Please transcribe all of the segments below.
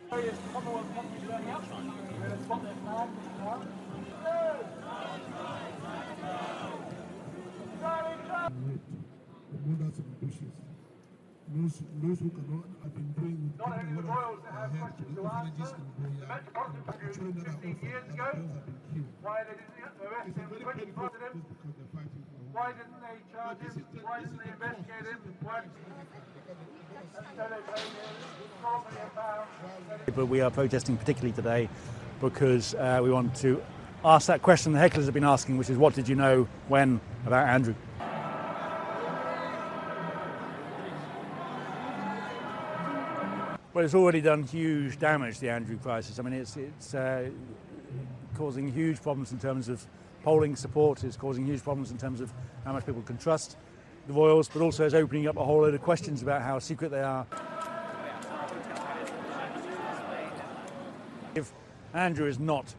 Various Commonwealth countries turning up. We're going to spot their flag. The borders and bushes. Those who cannot have been doing with Not only the royals that have head to questions the to orphanages answer, in the Metropolitan Goya, children that are 15 years orphaned ago, and have been killed. why they didn't arrest It's a him, very 20 painful president, just because they're fighting for why didn't they charge him, why didn't they investigate him, why But we are protesting particularly today because we want to ask that question the hecklers have been asking, which is what did you know when about Andrew? Well, it's already done huge damage, the Andrew crisis. I mean, it's causing huge problems in terms of polling support, it's causing huge problems in terms of how much people can trust the royals, but also it's opening up a whole load of questions about how secret they are. If Andrew is not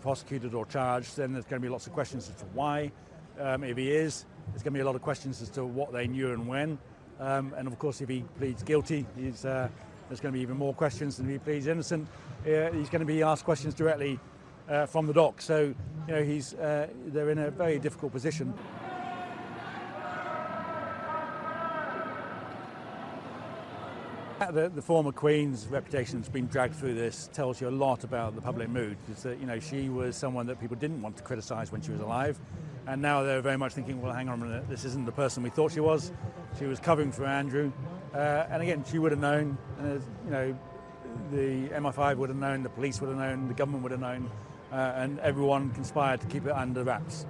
prosecuted or charged, then there's going to be lots of questions as to why. If he is, there's going to be a lot of questions as to what they knew and when. And of course, if he pleads guilty, there's going to be even more questions. And if he pleads innocent, he's going to be asked questions directly from the dock. So, you know, they're in a very difficult position. The former Queen's reputation that's been dragged through this tells you a lot about the public mood. It's that, you know, she was someone that people didn't want to criticise when she was alive, and now they're very much thinking, well, hang on a minute, this isn't the person we thought she was. She was covering for Andrew, and again, she would have known. You know, the MI5 would have known, the police would have known, the government would have known, and everyone conspired to keep it under wraps.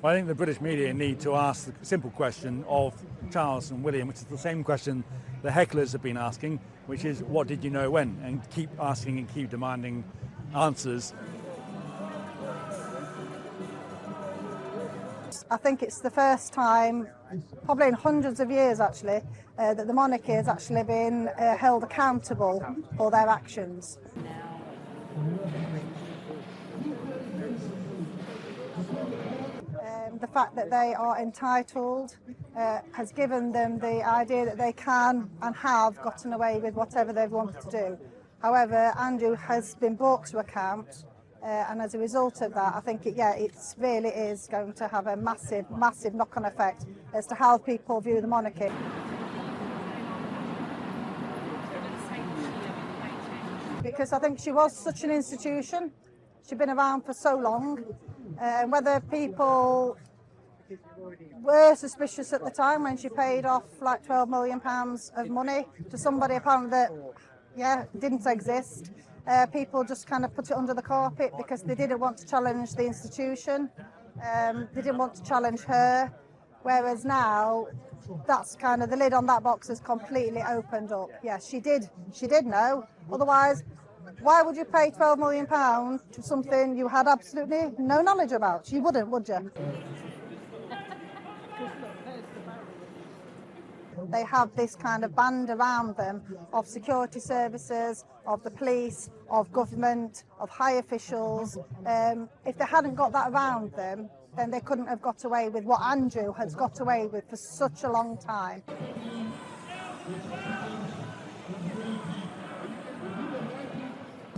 Well, I think the British media need to ask the simple question of Charles and William, which is the same question the hecklers have been asking, which is, what did you know when? And keep asking and keep demanding answers. I think it's the first time, probably in hundreds of years actually, that the monarchy has actually been held accountable for their actions. The fact that they are entitled has given them the idea that they can and have gotten away with whatever they've wanted to do. However, Andrew has been brought to account, and as a result of that, I think it really is going to have a massive, massive knock-on effect as to how people view the monarchy. Because I think she was such an institution, she'd been around for so long, whether people were suspicious at the time when she paid off like £12 million of money to somebody apparently that didn't exist. People just kind of put it under the carpet because they didn't want to challenge the institution, they didn't want to challenge her, whereas now that's kind of the lid on that box has completely opened up. Yes, she did know, otherwise why would you pay £12 million to something you had absolutely no knowledge about? You wouldn't, would you? They have this kind of band around them of security services, of the police, of government, of high officials. If they hadn't got that around them, then they couldn't have got away with what Andrew has got away with for such a long time.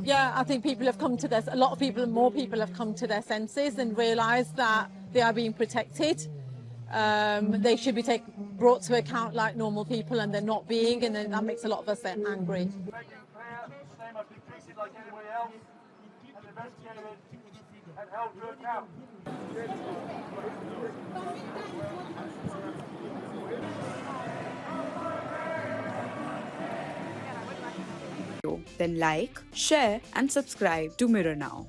Yeah, I think people have come to a lot of people, more people have come to their senses and realised that they are being protected. They should be brought to account like normal people, and they're not being, and then that makes a lot of us then angry. Making clear they must be treated like anybody else and investigated and held to account. Then like, share and subscribe to Mirror Now.